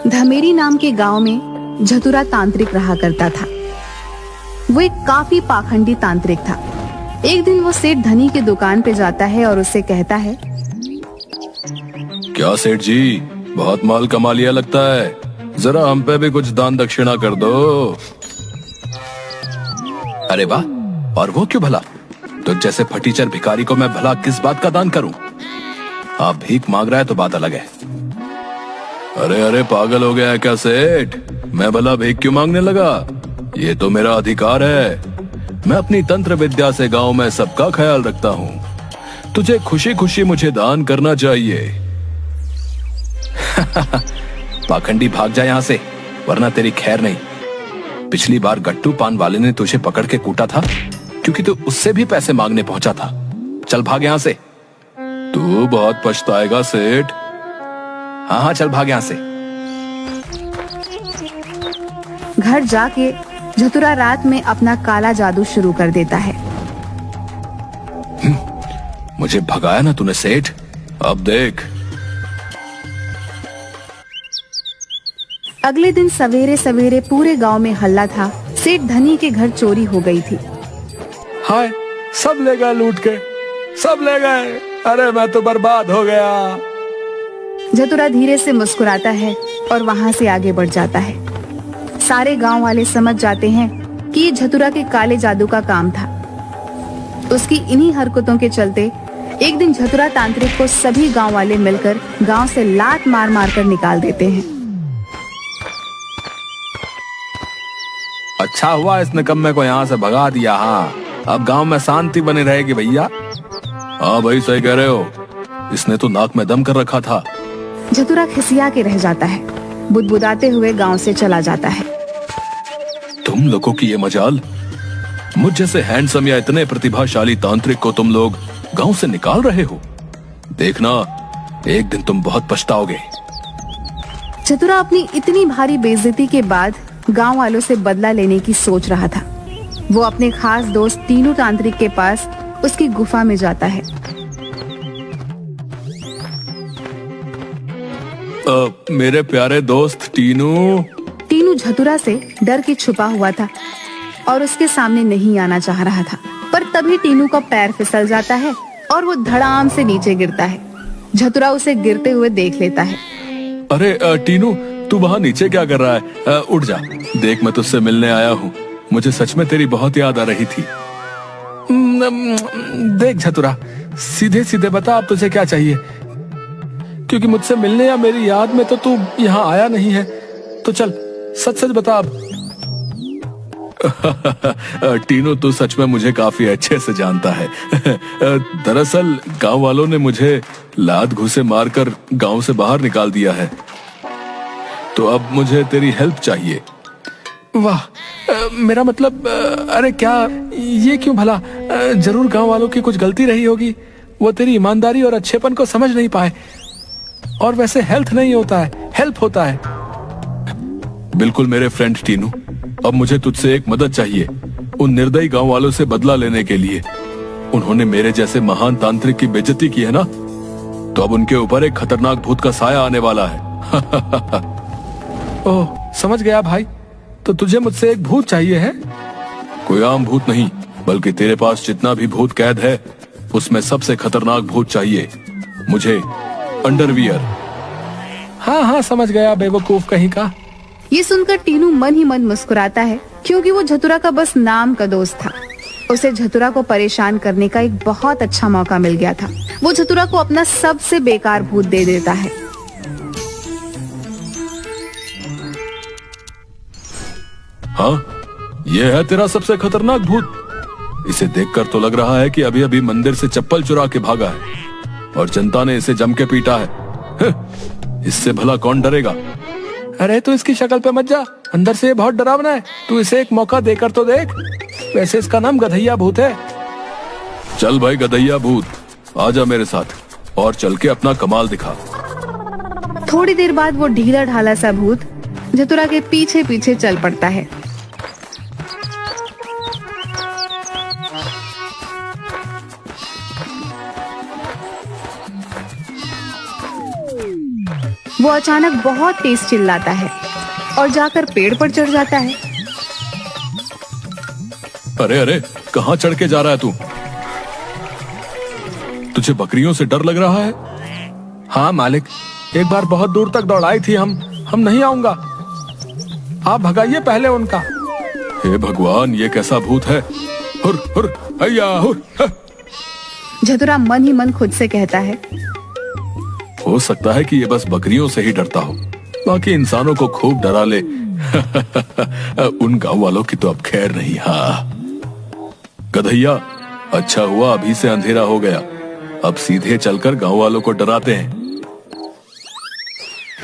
धमेरी नाम के गांव में झतुरा तांत्रिक रहा करता था। वो एक काफी पाखंडी तांत्रिक था। एक दिन वो सेठ धनी की दुकान पे जाता है और उससे कहता है, क्या सेठ जी, बहुत माल कमा लिया लगता है, जरा हम पे भी कुछ दान दक्षिणा कर दो। अरे वाह, और वो क्यों भला? तो जैसे फटीचर भिखारी को मैं भला किस बात का दान करूं? आप भीख मांग रहा है तो बात अलग है। अरे अरे, पागल हो गया है क्या सेठ? मैं भला भीख क्यों मांगने लगा? ये तो मेरा अधिकार है। मैं अपनी तंत्र विद्या से गांव में सबका ख्याल रखता हूँ। तुझे खुशी खुशी मुझे दान करना चाहिए। पाखंडी, भाग जा यहाँ से, वरना तेरी खैर नहीं। पिछली बार गट्टू पान वाले ने तुझे पकड़ के कूटा था क्योंकि तू उससे भी पैसे मांगने पहुंचा था। चल भाग यहाँ से। तू बहुत पछताएगा सेठ। हाँ हाँ, चल भाग यहाँ से। घर जाके झतुरा रात में अपना काला जादू शुरू कर देता है। मुझे भगाया ना तूने सेठ, अब देख। अगले दिन सवेरे सवेरे पूरे गांव में हल्ला था। सेठ धनी के घर चोरी हो गई थी। हाय, सब ले गए लूट के, सब ले गए। अरे मैं तो बर्बाद हो गया। झतुरा धीरे से मुस्कुराता है और वहां से आगे बढ़ जाता है। सारे गांव वाले समझ जाते हैं कि ये झतुरा के काले जादू का काम था। उसकी इन्हीं हरकतों के चलते एक दिन झतुरा तांत्रिक को सभी गांव वाले मिलकर गांव से लात मार मार कर निकाल देते हैं। अच्छा हुआ इस निकम्मे को यहाँ से भगा दिया। हाँ, अब गांव में शांति बनी रहेगी भैया। हाँ भाई, सही कह रहे हो। इसने तो नाक में दम कर रखा था। झतुरा खिसिया के रह जाता है, बुदबुदाते हुए गांव से चला जाता है। तुम लोगों की ये मजाल, मुझ जैसे हैंडसम या इतने प्रतिभाशाली तांत्रिक को तुम लोग गांव से निकाल रहे हो। देखना, एक दिन तुम बहुत पछताओगे। झतुरा अपनी इतनी भारी बेइज्जती के बाद गांव वालों से बदला लेने की सोच रहा था। वो अपने खास दोस्त टीनू तांत्रिक के पास उसकी गुफा में जाता है। मेरे प्यारे दोस्त टीनू। टीनू झतुरा से डर के छुपा हुआ था और उसके सामने नहीं आना चाह रहा था, पर तभी टीनू का पैर फिसल जाता है और वो धड़ाम से नीचे गिरता है। झतुरा उसे गिरते हुए देख लेता है। अरे टीनू, तू वहाँ नीचे क्या कर रहा है? उठ जा, देख मैं तुझसे मिलने आया हूँ। मुझे सच में तेरी बहुत याद आ रही थी। देख झतुरा, सीधे सीधे बता अब तुझे क्या चाहिए, क्योंकि मुझसे मिलने या मेरी याद में तो तू यहाँ आया नहीं है। तो चल सच सच बता अब। टीनू, तू सच में मुझे काफी अच्छे से जानता है। दरअसल गांव वालों ने मुझे लात घूंसे मारकर गांव से बाहर निकाल दिया है, तो अब मुझे तेरी हेल्प चाहिए। वाह, मेरा मतलब, अरे क्या ये क्यों भला? जरूर गांव वालों की कुछ गलती रही होगी। वो तेरी ईमानदारी और अच्छेपन को समझ नहीं पाए। और वैसे हेल्थ नहीं होता है, हेल्प होता है। बिल्कुल मेरे फ्रेंड टीनू, अब मुझे तुझसे एक मदद चाहिए। उन निर्दयी गांव वालों से बदला लेने के लिए। उन्होंने मेरे जैसे महान तांत्रिक की बेइज्जती की है ना, तो अब उनके ऊपर एक खतरनाक भूत का साया आने वाला है। ओह, समझ गया भाई। तो तुझे मुझसे एक भूत चाहिए है? कोई आम भूत नहीं, बल्कि तेरे पास जितना भी भूत कैद है उसमें सबसे खतरनाक भूत चाहिए मुझे। अंडरवियर। हाँ हाँ, समझ गया बेवकूफ कहीं का। ये सुनकर टीनू मन ही मन मुस्कुराता है, क्योंकि वो झतुरा का बस नाम का दोस्त था। उसे झतुरा को परेशान करने का एक बहुत अच्छा मौका मिल गया था। वो झतुरा को अपना सबसे बेकार भूत दे देता है। हाँ, ये है तेरा सबसे खतरनाक भूत। इसे देखकर तो लग रहा है कि अभी अभी मंदिर से चप्पल चुरा के भागा है और जनता ने इसे जम के पीटा है। इससे भला कौन डरेगा? अरे तू इसकी शक्ल पे मत जा, अंदर से ये बहुत डरावना है। तू इसे एक मौका देकर तो देख। वैसे इसका नाम गधैया भूत है। चल भाई गधैया भूत, आजा मेरे साथ और चल के अपना कमाल दिखा। थोड़ी देर बाद वो ढीला ढाला सा भूत झतुरा के पीछे पीछे चल पड़ता है। वो अचानक बहुत तेज चिल्लाता है और जाकर पेड़ पर चढ़ जाता है। अरे अरे, कहाँ चढ़ के जा रहा है तू? तुझे बकरियों से डर लग रहा है? हाँ मालिक, एक बार बहुत दूर तक दौड़ाई थी। हम नहीं आऊंगा, आप भगाइए पहले उनका। हे भगवान, ये कैसा भूत है? हुर हुर हैया हुर। झतुरा मन ही मन खुद से कहता है, हो सकता है कि ये बस बकरियों से ही डरता हो, बाकी इंसानों को खूब डरा ले। उन गांव वालों की तो अब खैर नहीं। हाँ गधैया, अच्छा हुआ अभी से अंधेरा हो गया, अब सीधे चलकर गांव वालों को डराते हैं।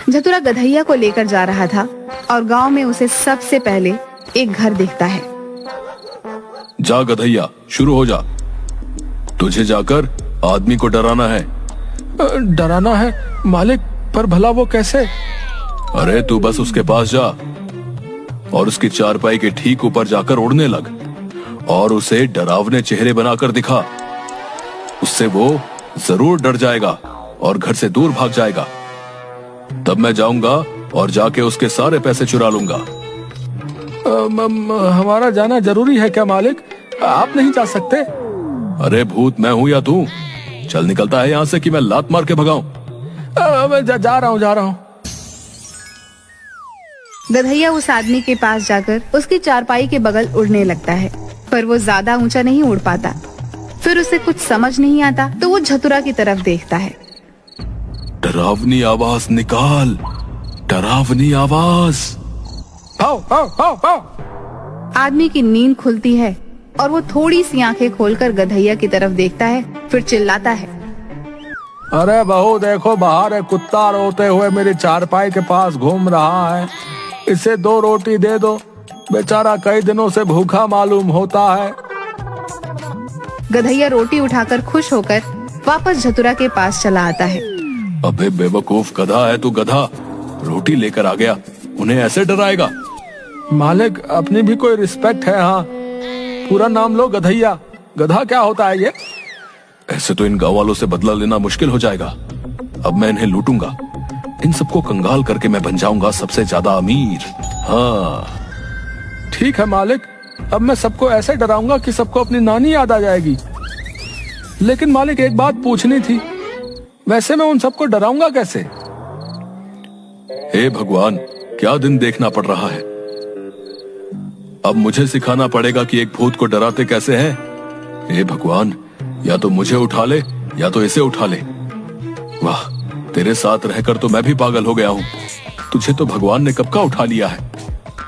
झतुरा गधैया को लेकर जा रहा था और गांव में उसे सबसे पहले एक घर दिखता है। जा गधैया, शुरू हो जा। तुझे जाकर आदमी को डराना है। डराना है मालिक, पर भला वो कैसे? अरे तू बस उसके पास जा और उसकी चारपाई के ठीक ऊपर जाकर उड़ने लग और उसे डरावने चेहरे बनाकर दिखा। उससे वो जरूर डर जाएगा और घर से दूर भाग जाएगा। तब मैं जाऊंगा और जाके उसके सारे पैसे चुरा लूंगा। हमारा जाना जरूरी है क्या मालिक? आप नहीं जा सकते? अरे भूत मैं हूं या तू? चल निकलता है यहाँ से कि मैं लात मार के भगाऊं? मैं जा रहा हूँ। गधैया उस आदमी के पास जाकर उसकी चारपाई के बगल उड़ने लगता है, पर वो ज्यादा ऊंचा नहीं उड़ पाता। फिर उसे कुछ समझ नहीं आता तो वो झतुरा की तरफ देखता है। डरावनी आवाज निकाल, डरावनी आवाज। आओ आओ आओ आओ। आदमी की नींद खुलती है और वो थोड़ी सी आंखें खोलकर गधैया की तरफ देखता है, फिर चिल्लाता है, अरे बहू देखो, बाहर एक कुत्ता रोते हुए मेरी चारपाई के पास घूम रहा है। इसे 2 रोटी दे दो, बेचारा कई दिनों से भूखा मालूम होता है। गधैया रोटी उठाकर खुश होकर वापस झतुरा के पास चला आता है। अबे बेवकूफ गधा है तू, गधा रोटी लेकर आ गया, उन्हें ऐसे डराएगा? मालिक, अपनी भी कोई रिस्पेक्ट है। हाँ, पूरा नाम लो गधैया। गधा क्या होता है ये? ऐसे तो इन गांव वालों से बदला लेना मुश्किल हो जाएगा। अब मैं इन्हें लूटूंगा, इन सबको कंगाल करके मैं बन जाऊंगा सबसे ज्यादा अमीर। हाँ ठीक है मालिक, अब मैं सबको ऐसे डराऊंगा कि सबको अपनी नानी याद आ जाएगी। लेकिन मालिक, एक बात पूछनी थी, वैसे मैं उन सबको डराऊंगा कैसे? हे भगवान, क्या दिन देखना पड़ रहा है। अब मुझे सिखाना पड़ेगा कि एक भूत को डराते कैसे हैं। हे भगवान, या तो मुझे उठा ले या तो इसे उठा ले। वाह, तेरे साथ रहकर तो मैं भी पागल हो गया हूँ। तुझे तो भगवान ने कब का उठा लिया है।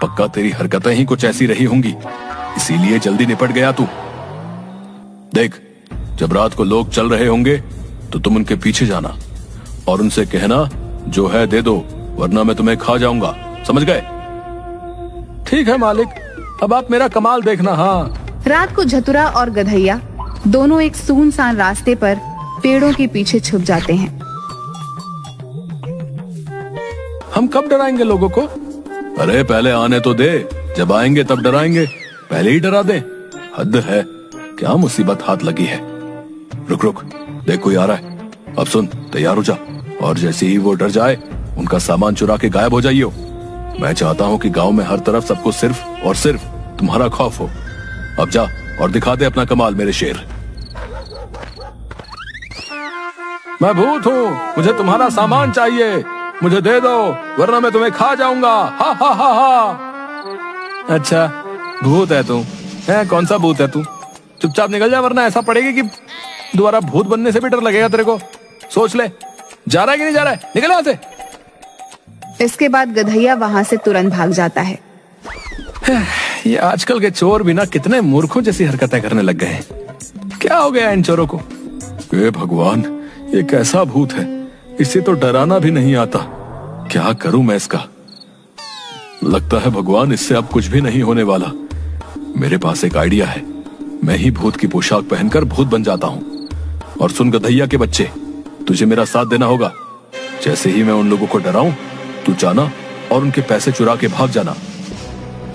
पक्का तेरी हरकतें ही कुछ ऐसी रही होंगी, इसीलिए जल्दी निपट गया तू। देख, जब रात को लोग चल रहे होंगे तो तुम उनके पीछे जाना और उनसे कहना जो है दे दो, वरना मैं तुम्हें खा जाऊंगा, समझ गए? ठीक है मालिक, अब आप मेरा कमाल देखना। हाँ। रात को झतुरा और गधैया दोनों एक सुनसान रास्ते पर पेड़ों के पीछे छुप जाते हैं। हम कब डराएंगे लोगों को? अरे पहले आने तो दे, जब आएंगे तब डराएंगे, पहले ही डरा दे। हद है, क्या मुसीबत हाथ लगी है। रुक रुक, देख कोई आ रहा है। अब सुन, तैयार हो जा और जैसे ही वो डर जाए उनका सामान चुरा के गायब हो जाइयो। मैं चाहता हूँ कि गांव में हर तरफ सबको सिर्फ और सिर्फ तुम्हारा खौफ हो। अब जा और दिखा दे अपना कमाल मेरे शेर। मैं भूत हूँ, मुझे तुम्हारा सामान चाहिए, मुझे दे दो वरना मैं तुम्हें खा जाऊंगा। हा हा हा हा। अच्छा, भूत है तू? है कौन सा भूत है तू? चुपचाप निकल जा, वरना ऐसा पड़ेगी कि दोबारा भूत बनने से भी डर लगेगा तेरे को। सोच ले, जा रहा है कि नहीं जा रहा है? निकल यहाँ से। इसके बाद गधैया वहाँ से तुरंत भाग जाता है। ये आजकल के चोर भी ना कितने मूर्खों जैसी हरकतें करने लग गए हैं। क्या हो गया इन चोरों को? हे भगवान, ये कैसा भूत है, इसे तो डराना भी नहीं आता। क्या करूं मैं इसका? लगता है भगवान, इससे अब कुछ भी नहीं होने वाला। मेरे पास एक आइडिया है, मैं ही भूत की पोशाक पहनकर भूत बन जाता हूँ। और सुन गधैया के बच्चे, तुझे मेरा साथ देना होगा। जैसे ही मैं उन लोगों को डराऊं, तू जाना और उनके पैसे चुरा के भाग जाना।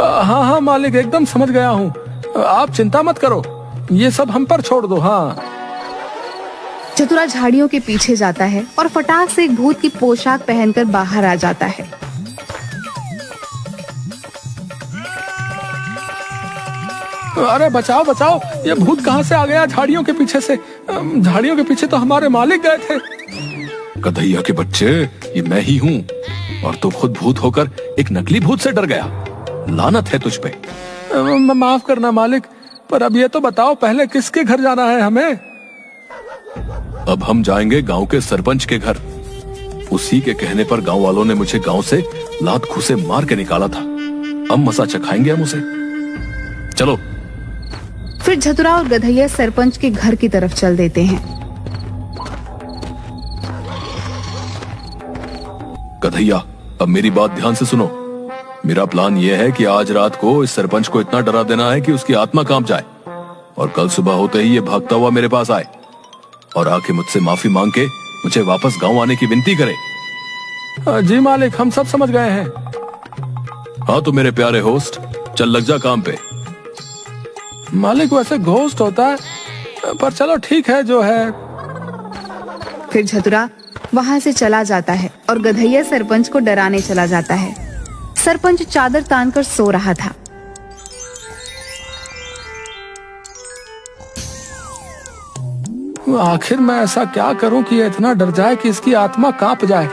हाँ हाँ मालिक, एकदम समझ गया हूँ। आप चिंता मत करो, ये सब हम पर छोड़ दो। हाँ चतुरा झाड़ियों के पीछे जाता है और फटाक से एक भूत की पोशाक पहनकर बाहर आ जाता है। अरे बचाओ बचाओ, ये भूत कहाँ से आ गया झाड़ियों के पीछे से? झाड़ियों के पीछे तो हमारे मालिक गए थे। गधैया के बच्चे, ये मैं ही हूँ, और तू खुद भूत होकर एक नकली भूत से डर गया। लानत है तुझ पे। माफ करना मालिक, पर अब ये तो बताओ पहले किसके घर जाना है हमें? अब हम जाएंगे गांव के सरपंच के घर। उसी के कहने पर गांव वालों ने मुझे गांव से लात घूसे मार के निकाला था। अब मसा चखाएंगे हम उसे। चलो। फिर झतुरा और गधैया सरपंच के घर की तरफ चल देते हैं। गधैया, अब मेरी बात ध्यान से सुनो। मेरा प्लान यह है कि आज रात को इस सरपंच को इतना डरा देना है कि उसकी आत्मा कांप जाए, और कल सुबह होते ही ये भागता हुआ मेरे पास आए और आके मुझसे माफी मांग के मुझे वापस गांव आने की विनती करे। जी मालिक, हम सब समझ गए हैं। हाँ तो मेरे प्यारे होस्ट, चल लग जा काम पे। मालिक वैसे घोस्ट होता है, पर चलो ठीक है जो है। फिर झतुरा वहां से चला जाता है और गधैया सरपंच को डराने चला जाता है। सरपंच चादर तानकर सो रहा था। आखिर मैं ऐसा क्या करूं कि ये इतना डर जाए कि इसकी आत्मा कांप जाए?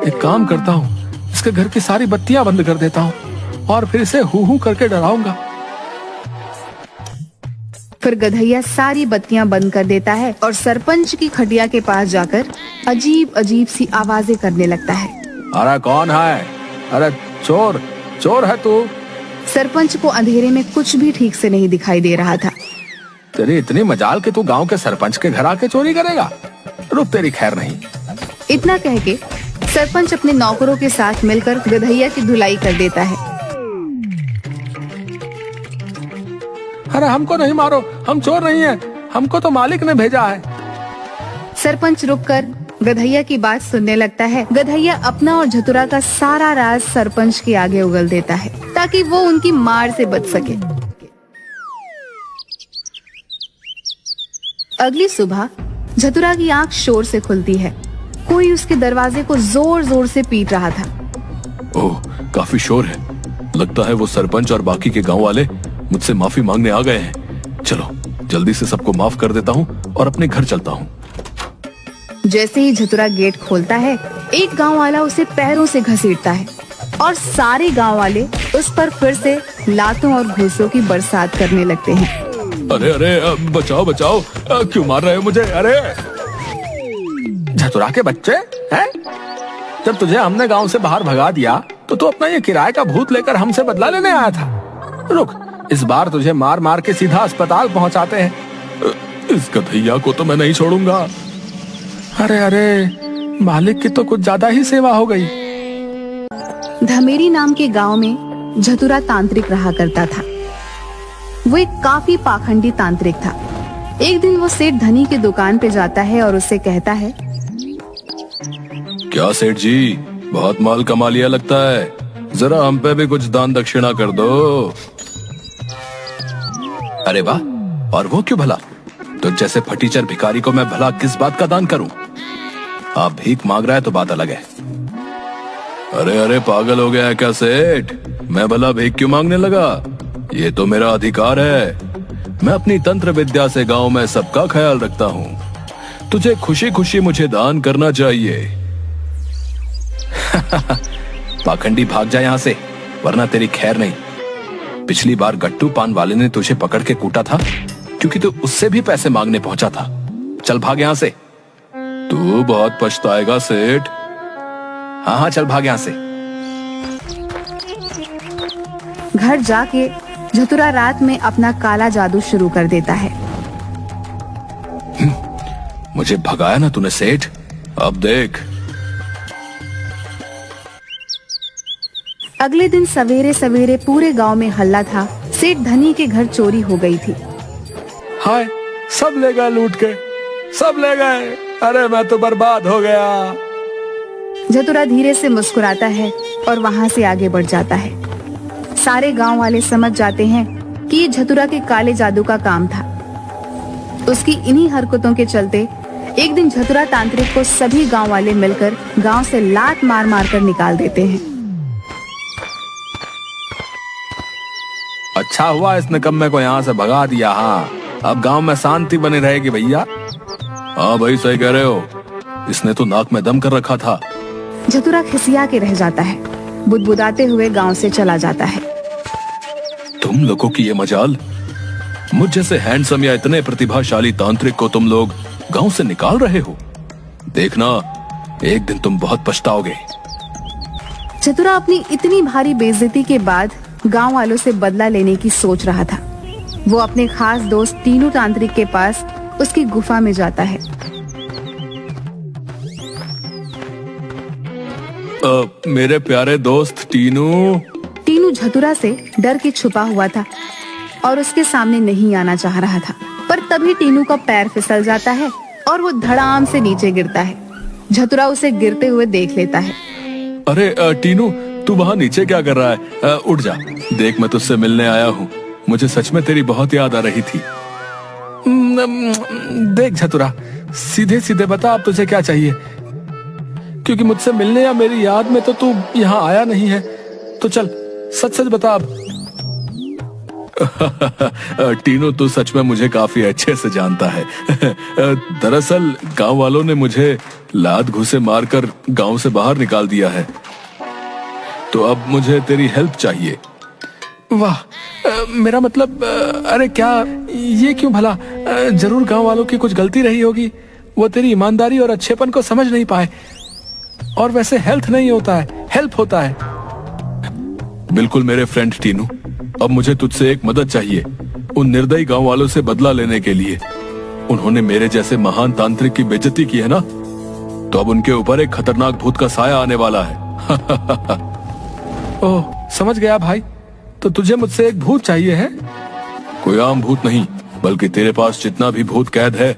एक काम करता हूँ, इसके घर की सारी बत्तियां बंद कर देता हूँ और फिर इसे हू हू करके डराऊंगा। फिर गधैया सारी बत्तियां बंद कर देता है और सरपंच की खटिया के पास जाकर अजीब अजीब सी आवाजें करने लगता है। अरे कौन है? अरे चोर, चोर है तू? सरपंच को अंधेरे में कुछ भी ठीक से नहीं दिखाई दे रहा था। तेरी इतनी मजाल कि तू गांव के सरपंच के घर आके चोरी करेगा? रुक, तेरी खैर नहीं। इतना कह के सरपंच अपने नौकरों के साथ मिलकर गधैया की धुलाई कर देता है। अरे हमको नहीं मारो, हम चोर नहीं है, हमको तो मालिक ने भेजा है। सरपंच रुककर गधैया की बात सुनने लगता है। गधैया अपना और झतुरा का सारा राज सरपंच के आगे उगल देता है ताकि वो उनकी मार से बच सके। अगली सुबह झतुरा की आंख शोर से खुलती है। कोई उसके दरवाजे को जोर जोर से पीट रहा था। ओह, काफी शोर है। लगता है वो सरपंच और बाकी के गांव वाले मुझसे माफी मांगने आ गए हैं। चलो जल्दी से सबको माफ कर देता हूँ और अपने घर चलता हूँ। जैसे ही झतुरा गेट खोलता है, एक गांव वाला उसे पैरों से घसीटता है और सारे गांव वाले उस पर फिर से लातों और घूसों की बरसात करने लगते हैं। अरे अरे, बचाओ बचाओ, क्यों मार रहे हो मुझे? अरे झतुरा के बच्चे हैं? जब तुझे हमने गांव से बाहर भगा दिया तो तू अपना ये किराए का भूत लेकर हमसे बदला लेने आया था। रुक, इस बार तुझे मार मार के सीधा अस्पताल पहुंचाते हैं। इस गधैया को तो मैं नहीं छोड़ूंगा। अरे अरे, मालिक की तो कुछ ज्यादा ही सेवा हो गई। धमेरी नाम के गांव में झतुरा तांत्रिक रहा करता था। वो एक काफी पाखंडी तांत्रिक था। एक दिन वो सेठ धनी की दुकान पे जाता है और उससे कहता है, क्या सेठ जी, बहुत माल कमा लिया लगता है, जरा हम पे भी कुछ दान दक्षिणा कर दो। अरे वाह, और वो क्यों भला? तो जैसे फटीचर भिखारी को मैं भला किस बात का दान करूं? आप भीख मांग रहा है तो बात अलग है। अरे अरे, पागल हो गया है क्या सेठ? मैं भला भीख क्यों मांगने लगा? ये तो मेरा अधिकार है। मैं अपनी तंत्र विद्या से गांव में सबका ख्याल रखता हूँ। तुझे खुशी खुशी मुझे दान करना चाहिए। पाखंडी, भाग जा यहाँ से, वरना तेरी खैर नहीं। पिछली बार गट्टू पान वाले ने तुझे पकड़ के कूटा था क्योंकि तू उससे भी पैसे मांगने पहुंचा था। चल भाग यहाँ से। तू बहुत पछताएगा सेठ। हाँ हाँ, चल भाग यहाँ से। घर जाके झतुरा रात में अपना काला जादू शुरू कर देता है। मुझे भगाया ना तूने सेठ, अब देख। अगले दिन सवेरे सवेरे पूरे गांव में हल्ला था। सेठ धनी के घर चोरी हो गई थी। हाय, सब ले गए लूट के, सब ले गए। अरे मैं तो बर्बाद हो गया। झतुरा धीरे से मुस्कुराता है और वहां से आगे बढ़ जाता है। सारे गांव वाले समझ जाते हैं कि ये झतुरा के काले जादू का काम था। उसकी इन्हीं हरकतों के चलते एक दिन झतुरा तांत्रिक को सभी गांव वाले मिलकर गांव से लात मार मार कर निकाल देते हैं। अच्छा हुआ इस निकम्मे को यहाँ से भगा दिया। हाँ, अब गांव में शांति बनी रहेगी भैया। हाँ भाई, सही कह रहे हो। इसने तो नाक में दम कर रखा था। झतुरा खिसिया के रह जाता है, बुदबुदाते हुए गांव से चला जाता है। तुम लोगों की ये मजाल, मुझ जैसे हैंडसम या इतने प्रतिभाशाली तांत्रिक को तुम लोग गांव से निकाल रहे हो। देखना, एक दिन तुम बहुत पछताओगे। झतुरा अपनी इतनी भारी बेइज्जती के बाद गांव वालों से बदला लेने की सोच रहा था। वो अपने खास दोस्त टीनू तांत्रिक के पास उसकी गुफा में जाता है। मेरे प्यारे दोस्त टीनू। टीनू झतुरा से डर के छुपा हुआ था और उसके सामने नहीं आना चाह रहा था, पर तभी टीनू का पैर फिसल जाता है और वो धड़ाम से नीचे गिरता है। झतुरा उसे गिरते हुए देख लेता है। अरे टीनू, तू वहाँ नीचे क्या कर रहा है? उठ जा, देख मैं तुझसे मिलने आया हूँ। मुझे सच में तेरी बहुत याद आ रही थी। देख झतुरा, सीधे सीधे बता अब तुझे क्या चाहिए, क्योंकि मुझसे मिलने या मेरी याद में तो तू यहाँ आया नहीं है। तो चल सच सच बता अब। टीनू, तू सच में मुझे काफी अच्छे से जानता है। दरअसल गांव वालों ने मुझे लात घूंसे मारकर गांव से बाहर निकाल दिया है, तो अब मुझे तेरी हेल्प चाहिए। वाह, मेरा मतलब, अरे क्या ये क्यों भला? जरूर गांव वालों की कुछ गलती रही होगी। वो तेरी ईमानदारी और अच्छेपन को समझ नहीं पाए। और वैसे हेल्थ नहीं होता है, हेल्प होता है। बिल्कुल मेरे फ्रेंड टीनू, अब मुझे तुझसे एक मदद चाहिए। उन निर्दयी गांव वालों से बदला लेने के लिए। उन्होंने मेरे जैसे महान तांत्रिक की बेइज्जती की है ना, तो अब उनके ऊपर एक खतरनाक भूत का साया आने वाला है। ओह, समझ गया भाई। तो तुझे मुझसे एक भूत चाहिए है? कोई आम भूत नहीं, बल्कि तेरे पास जितना भी भूत कैद है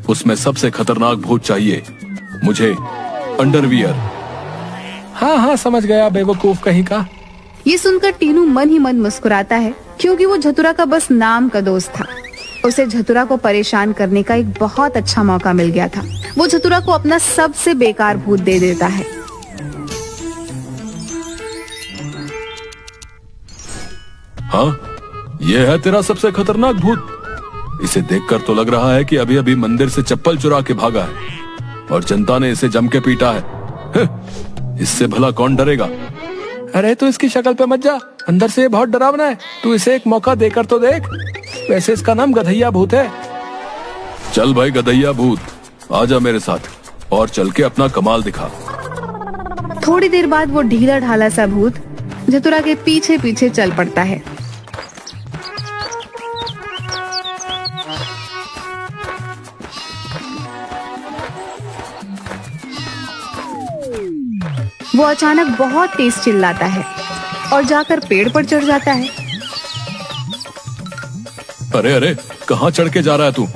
उसमें सबसे खतरनाक भूत चाहिए मुझे। अंडरवियर। हाँ हाँ, समझ गया बेवकूफ कहीं का। ये सुनकर टीनू मन ही मन मुस्कुराता है, क्योंकि वो झतुरा का बस नाम का दोस्त था। उसे झतुरा को परेशान करने का एक बहुत अच्छा मौका मिल गया था। वो झतुरा को अपना सबसे बेकार भूत दे देता है। हाँ, ये है तेरा सबसे खतरनाक भूत। इसे देखकर तो लग रहा है कि अभी अभी मंदिर से चप्पल चुरा के भागा है और जनता ने इसे जम के पीटा है। इससे भला कौन डरेगा? अरे तू इसकी शक्ल पे मत जा, अंदर से ये बहुत डरावना है। तू इसे एक मौका देकर तो देख। वैसे इसका नाम गधैया भूत है। चल भाई गधैया भूत, आजा मेरे साथ और चल के अपना कमाल दिखा। थोड़ी देर बाद वो ढीला ढाला सा भूत झतुरा के पीछे पीछे चल पड़ता है। वो अचानक बहुत तेज चिल्लाता है और जाकर पेड़ पर चढ़ जाता है। अरे अरे, कहाँ चढ़ के जा रहा है तू?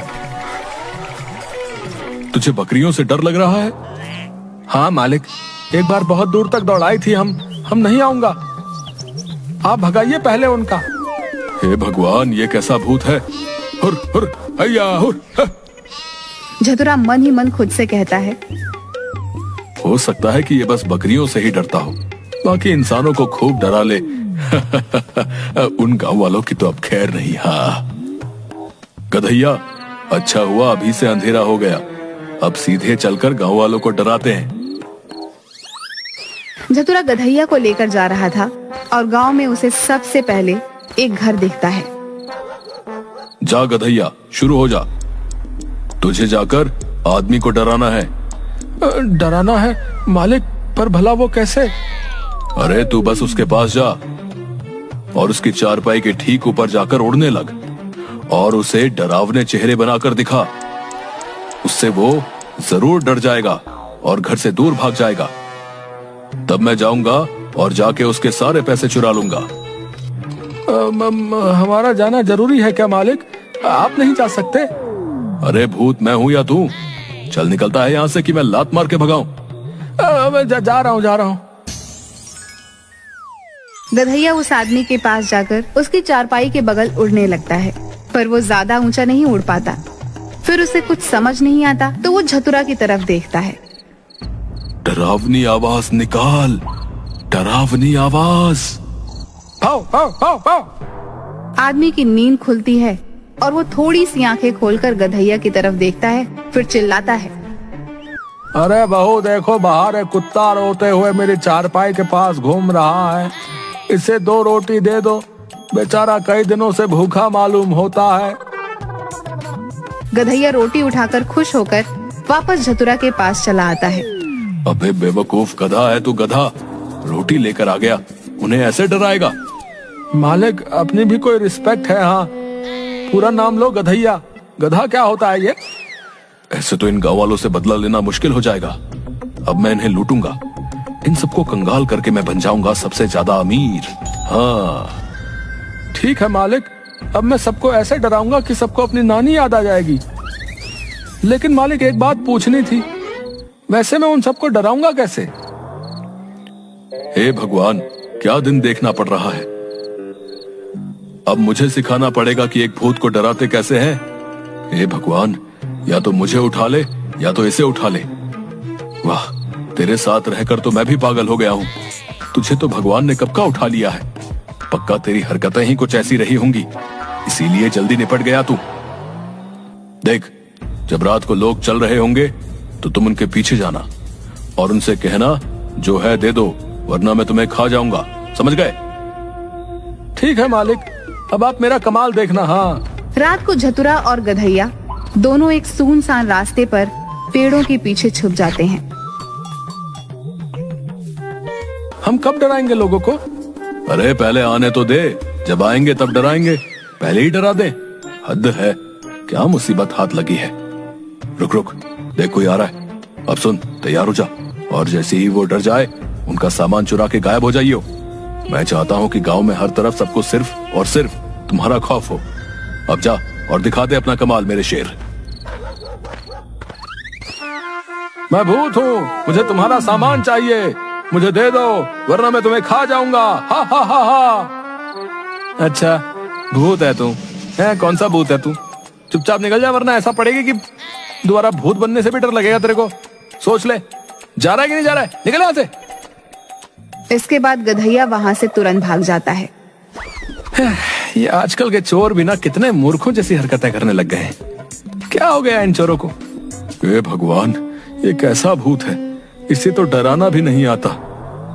तुझे बकरियों से डर लग रहा है? हाँ मालिक, एक बार बहुत दूर तक दौड़ाई थी। हम नहीं आऊंगा, आप भगाइए पहले उनका। हे भगवान, ये कैसा भूत है? हुर हुर हैया हुर। झतुरा मन ही मन खुद से कहता है, हो सकता है कि ये बस बकरियों से ही डरता हो, बाकी इंसानों को खूब डरा ले। उन गांव वालों की तो अब खैर नहीं। हाँ गधैया, अच्छा हुआ अभी से अंधेरा हो गया। अब सीधे चलकर गांव वालों को डराते हैं। झतुरा गधैया को लेकर जा रहा था और गांव में उसे सबसे पहले एक घर दिखता है। जा गधैया, शुरू हो जा। तुझे जाकर आदमी को डराना है। डराना है मालिक, पर भला वो कैसे? अरे तू बस उसके पास जा और उसकी चारपाई के ठीक ऊपर जाकर उड़ने लग और उसे डरावने चेहरे बनाकर दिखा। उससे वो जरूर डर जाएगा और घर से दूर भाग जाएगा। तब मैं जाऊंगा और जाके उसके सारे पैसे चुरा लूंगा। हमारा जाना जरूरी है क्या मालिक? आप नहीं जा सकते? अरे भूत मैं हूं या तू? चल निकलता है यहाँ से कि मैं लात मार के भगाऊं। मैं जा रहा हूँ। गधैया उस आदमी के पास जाकर उसकी चारपाई के बगल उड़ने लगता है, पर वो ज्यादा ऊंचा नहीं उड़ पाता। फिर उसे कुछ समझ नहीं आता तो वो झतुरा की तरफ देखता है। डरावनी आवाज निकाल, डरावनी आवाज। पाओ पाओ पाओ पाओ। आदमी की नींद खुलती है और वो थोड़ी सी आंखें खोलकर गधैया की तरफ देखता है, फिर चिल्लाता है, अरे बहू देखो, बाहर एक कुत्ता रोते हुए मेरी चारपाई के पास घूम रहा है। इसे 2 रोटी दे दो, बेचारा कई दिनों से भूखा मालूम होता है। गधैया रोटी उठाकर खुश होकर वापस झतुरा के पास चला आता है। अबे बेवकूफ गधा है तू, गधा रोटी लेकर आ गया, उन्हें ऐसे डराएगा? मालिक, अपनी भी कोई रिस्पेक्ट है। हाँ, पूरा नाम लो गधैया। गधा क्या होता है ये? ऐसे तो इन गांव वालों से बदला लेना मुश्किल हो जाएगा। अब मैं इन्हें लूटूंगा, इन सबको कंगाल करके मैं बन जाऊंगा सबसे ज्यादा अमीर। हाँ ठीक है मालिक, अब मैं सबको ऐसे डराऊंगा कि सबको अपनी नानी याद आ जाएगी। लेकिन मालिक, एक बात पूछनी थी, वैसे मैं उन सबको डराऊंगा कैसे? हे भगवान, क्या दिन देखना पड़ रहा है। अब मुझे सिखाना पड़ेगा कि एक भूत को डराते कैसे हैं। हे भगवान, या तो मुझे उठा ले या तो इसे उठा ले। वाह, तेरे साथ रहकर तो मैं भी पागल हो गया हूँ। तुझे तो भगवान ने कब का उठा लिया है। पक्का तेरी हरकतें ही कुछ ऐसी रही होंगी, इसीलिए जल्दी निपट गया तू। देख, जब रात को लोग चल रहे होंगे तो तुम उनके पीछे जाना और उनसे कहना जो है दे दो, वरना मैं तुम्हें खा जाऊंगा, समझ गए? ठीक है मालिक, अब आप मेरा कमाल देखना। हाँ। रात को झतुरा और गधैया दोनों एक सुनसान रास्ते पर पेड़ों के पीछे छुप जाते हैं। हम कब डराएंगे लोगों को? अरे पहले आने तो दे, जब आएंगे तब डराएंगे, पहले ही डरा दे। हद है, क्या मुसीबत हाथ लगी है। रुक रुक, देख कोई आ रहा है। अब सुन, तैयार हो जा, और जैसे ही वो डर जाए उनका सामान चुरा के गायब हो जाइयो। मैं चाहता हूँ कि गांव में हर तरफ सबको सिर्फ और सिर्फ तुम्हारा खौफ हो। अब जा और दिखा दे अपना कमाल मेरे शेर। मैं भूत हूँ, मुझे तुम्हारा सामान चाहिए, मुझे दे दो वरना मैं तुम्हें खा जाऊंगा। हा हा हा हा। अच्छा, भूत है तू? है? कौन सा भूत है तू? चुपचाप निकल जा, वरना ऐसा पड़ेगी कि दोबारा भूत बनने से भी डर लगेगा तेरे को। सोच ले, जा रहा है कि नहीं जा रहा है? निकल यहाँ से। इसके बाद गधैया वहां से तुरंत भाग जाता है। ये आजकल के चोर भी ना कितने मूर्खों जैसी हरकतें करने लग गए हैं। क्या हो गया इन चोरों को? हे भगवान, ये कैसा भूत है, इसे तो डराना भी नहीं आता।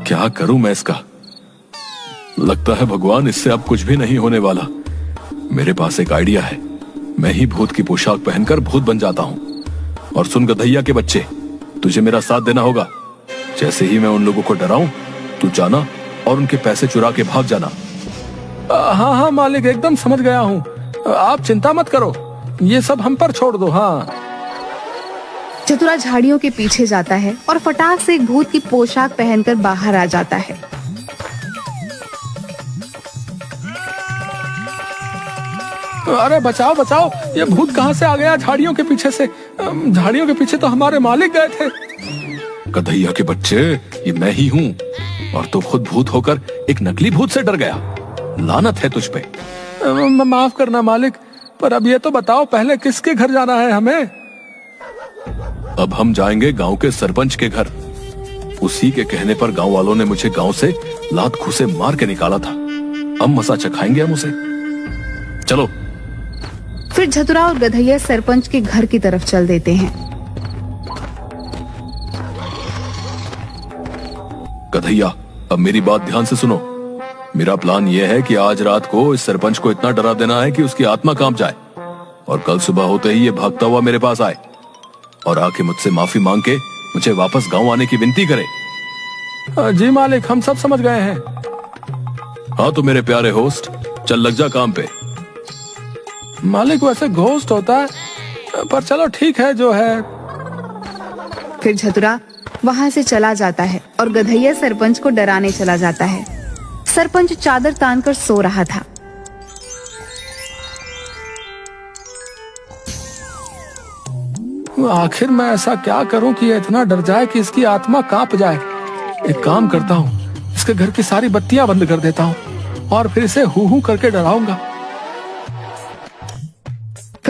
क्या करूं मैं इसका? लगता है भगवान, इससे अब कुछ भी नहीं होने वाला। मेरे पास एक आइडिया है, मैं ही भूत की पोशाक पहनकर भूत बन जाता हूँ। और सुन गधैया के बच्चे, तुझे मेरा साथ देना होगा। जैसे ही मैं उन लोगों को डराऊं, तू जाना और उनके पैसे चुरा के भाग जाना। हाँ हाँ मालिक, एकदम समझ गया हूँ। आप चिंता मत करो, ये सब हम पर छोड़ दो। हाँ। चतुरा झाड़ियों के पीछे जाता है और फटाक से एक भूत की पोशाक पहनकर बाहर आ जाता है। अरे बचाओ बचाओ, ये भूत कहाँ से आ गया झाड़ियों के पीछे से? झाड़ियों के पीछे तो हमारे मालिक गए थे। गधैया के बच्चे, ये मैं ही हूँ, और तू खुद भूत होकर एक नकली भूत से डर गया। लानत है तुझ पे। माफ करना मालिक, पर अब ये तो बताओ पहले किसके घर जाना है हमें? अब हम जाएंगे गांव के सरपंच के घर। उसी के कहने पर गांव वालों ने मुझे गांव से लात घूसे मार के निकाला था। अब मसा चखाएंगे हम उसे। चलो। फिर झतुरा और गधैया सरपंच के घर की तरफ चल देते हैं। गधैया, अब मेरी बात ध्यान से सुनो। मेरा प्लान यह है कि आज रात को इस सरपंच को इतना डरा देना है कि उसकी आत्मा कांप जाए, और कल सुबह होते ही ये भागता हुआ मेरे पास आए और आके मुझसे माफी मांग के मुझे वापस गांव आने की विनती करे। जी मालिक, हम सब समझ गए हैं। हाँ तो मेरे प्यारे होस्ट, चल लग जा काम पे। मालिक, वैसे घोस्ट होता है, पर चलो ठीक है जो है। फिर झतुरा वहां से चला जाता है और गधैया सरपंच को डराने चला जाता है। सरपंच चादर तानकर सो रहा था। आखिर मैं ऐसा क्या करूं कि ये इतना डर जाए कि इसकी आत्मा कांप जाए? एक काम करता हूं, इसके घर की सारी बत्तियां बंद कर देता हूं और फिर इसे हू हू करके डराऊंगा।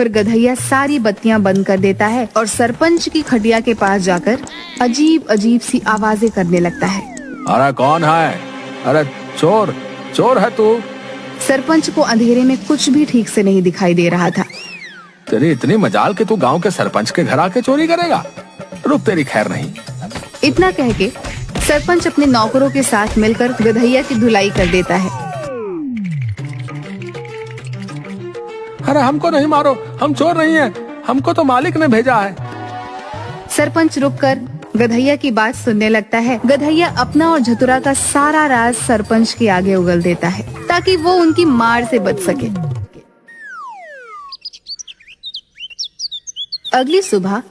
फिर गधैया सारी बत्तियां बंद कर देता है और सरपंच की खटिया के पास जाकर अजीब अजीब सी आवाजें करने लगता है। अरे कौन है? अरे चोर, चोर है तू? सरपंच को अंधेरे में कुछ भी ठीक से नहीं दिखाई दे रहा था। तेरी इतनी मजाल कि तू गांव के सरपंच के घर आके चोरी करेगा? रुक, तेरी खैर नहीं। इतना कह के सरपंच अपने नौकरों के साथ मिलकर गधैया की धुलाई कर देता है। अरे हमको नहीं मारो, हम चोर नहीं हैं, हमको तो मालिक ने भेजा है। सरपंच रुककर गधैया की बात सुनने लगता है। गधैया अपना और झतुरा का सारा राज सरपंच के आगे उगल देता है ताकि वो उनकी मार से बच सके। अगली सुबह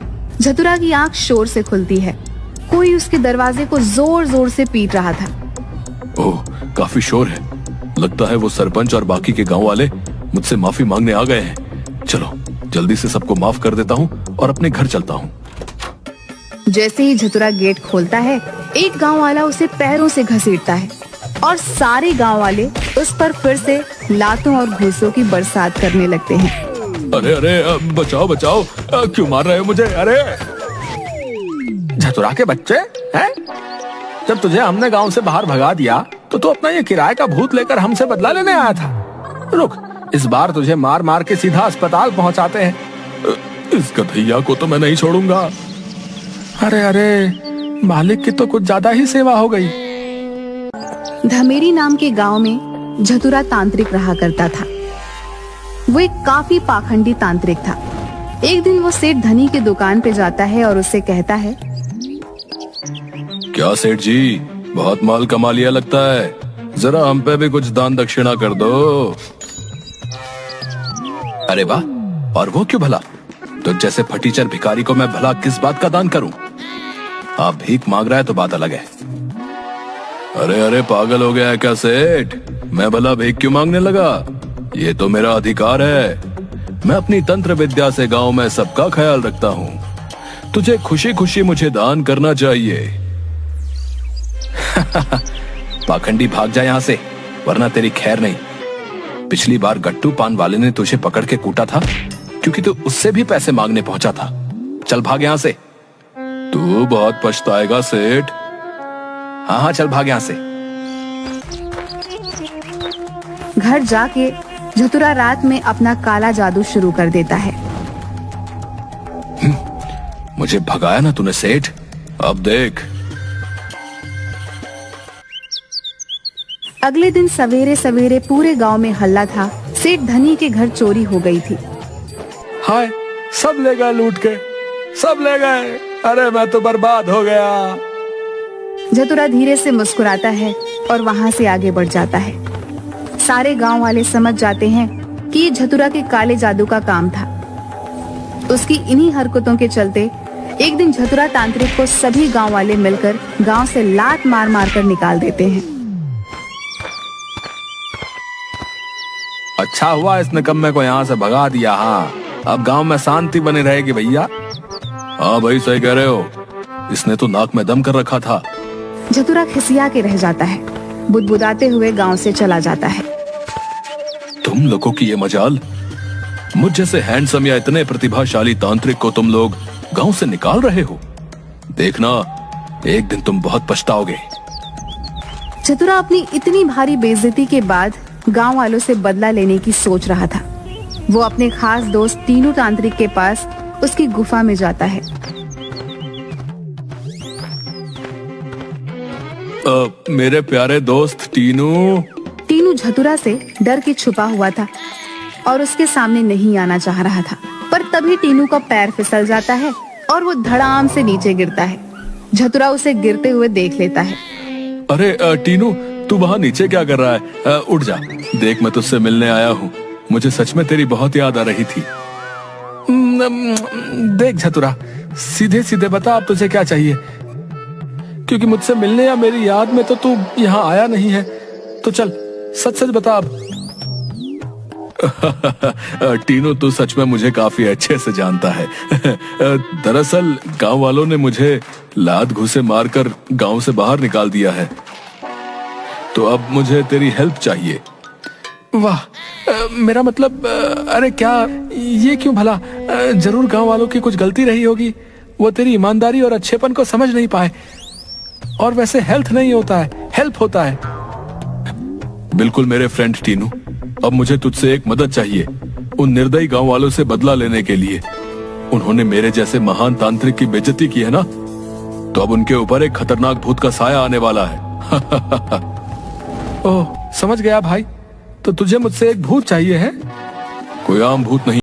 झतुरा की आंख शोर से खुलती है। कोई उसके दरवाजे को जोर जोर से पीट रहा था। ओह, काफी शोर है। लगता है वो सरपंच और बाकी के गांव वाले मुझसे माफी मांगने आ गए हैं। चलो जल्दी से सबको माफ कर देता हूँ और अपने घर चलता हूँ। जैसे ही झतुरा गेट खोलता है, एक गांव वाला उसे पैरों से घसीटता है और सारे गांव वाले उस पर फिर से लातों और घूसों की बरसात करने लगते हैं। अरे अरे, बचाओ बचाओ, क्यों मार रहे हो मुझे? अरे झतुरा के बच्चे हैं? जब तुझे हमने गांव से बाहर भगा दिया तो तू अपना ये किराए का भूत लेकर हमसे बदला लेने आया था। रुक, इस बार तुझे मार मार के सीधा अस्पताल पहुंचाते हैं। इस गधैया को तो मैं नहीं छोड़ूंगा। अरे अरे, मालिक की तो कुछ ज्यादा ही सेवा हो गई। धमेरी नाम के गांव में झतुरा तांत्रिक रहा करता था। वो एक काफी पाखंडी तांत्रिक था। एक दिन वो सेठ धनी की दुकान पे जाता है और उससे कहता है, क्या सेठ जी, बहुत माल कमा लिया लगता है, जरा हम पे भी कुछ दान दक्षिणा कर दो। अरे वाह, और वो क्यों भला? तो जैसे फटीचर भिखारी को मैं भला किस बात का दान करूं? आप भीख मांग रहा है तो बात अलग है। अरे अरे, पागल हो गया है क्या सेठ? मैं भला भीख क्यों मांगने लगा? ये तो मेरा अधिकार है। मैं अपनी तंत्र विद्या से गांव में सबका ख्याल रखता हूँ। तुझे खुशी खुशी मुझे दान करना चाहिए। पाखंडी, भाग जा यहाँ से, वरना तेरी खैर नहीं। पिछली बार गट्टू पान वाले ने तुझे पकड़ के कूटा था क्योंकि तू उससे भी पैसे मांगने पहुंचा था। चल भाग यहाँ से। तू बहुत पछताएगा सेठ। हाँ हाँ, चल भाग यहाँ से। घर जाके झतुरा रात में अपना काला जादू शुरू कर देता है। मुझे भगाया ना तूने सेठ, अब देख। अगले दिन सवेरे सवेरे पूरे गांव में हल्ला था। सेठ धनी के घर चोरी हो गई थी। हाय, सब ले गए लूट के, सब ले गए। अरे मैं तो बर्बाद हो गया। झतुरा धीरे से मुस्कुराता है और वहां से आगे बढ़ जाता है। सारे गांव वाले समझ जाते हैं कि ये झतुरा के काले जादू का काम था। उसकी इन्हीं हरकतों के चलते एक दिन झतुरा तांत्रिक को सभी गांव वाले मिलकर गांव से लात मार मार कर निकाल देते हैं। अच्छा हुआ इस निकम्मे को यहाँ से भगा दिया। हाँ, अब गांव में शांति बनी रहेगी भैया। हाँ भाई, सही कह रहे हो। इसने तो नाक में दम कर रखा था। झतुरा खिसिया के रह जाता है, बुदबुदाते हुए गांव से चला जाता है। तुम लोगों की ये मजाल, मुझ जैसे हैंडसम या इतने प्रतिभाशाली तांत्रिक को तुम लोग गांव से निकाल रहे हो। देखना, एक दिन तुम बहुत पछताओगे। झतुरा अपनी इतनी भारी बेइज्जती के बाद गांव वालों से बदला लेने की सोच रहा था। वो अपने खास दोस्त टीनू तांत्रिक के पास उसकी गुफा में जाता है। मेरे प्यारे दोस्त टीनू। टीनू झतुरा से डर के छुपा हुआ था और उसके सामने नहीं आना चाह रहा था, पर तभी टीनू का पैर फिसल जाता है और वो धड़ाम से नीचे गिरता है। झतुरा उसे गिरते हुए देख लेता है। अरे टीनू, तू वहाँ नीचे क्या कर रहा है? उठ जा, देख मैं तुझसे मिलने आया हूँ। मुझे सच में तेरी बहुत याद आ रही थी। देख झतुरा, सीधे सीधे बता अब तुझे क्या चाहिए, क्योंकि मुझसे मिलने या मेरी याद में तो तू यहाँ आया नहीं है। तो चल सच सच बता अब। टीनू, तू सच में मुझे काफी अच्छे से जानता है। दरअसल गांव वालों ने मुझे लात घूसे मारकर गांव से बाहर निकाल दिया है, तो अब मुझे तेरी हेल्प चाहिए। वाह, मेरा मतलब अरे क्या, ये क्यों भला? जरूर गांव वालों की कुछ गलती रही होगी, वो तेरी ईमानदारी और अच्छेपन को समझ नहीं पाए। और वैसे हेल्थ नहीं होता है, हेल्प होता है। बिल्कुल मेरे फ्रेंड टीनू, अब मुझे तुझसे एक मदद चाहिए, उन निर्दयी गांव वालों से बदला लेने के लिए। उन्होंने मेरे जैसे महान तांत्रिक की बेइज्जती की है ना, तो अब उनके ऊपर एक खतरनाक भूत का साया आने वाला है। ओह, समझ गया भाई। तो तुझे मुझसे एक भूत चाहिए है? कोई आम भूत नहीं।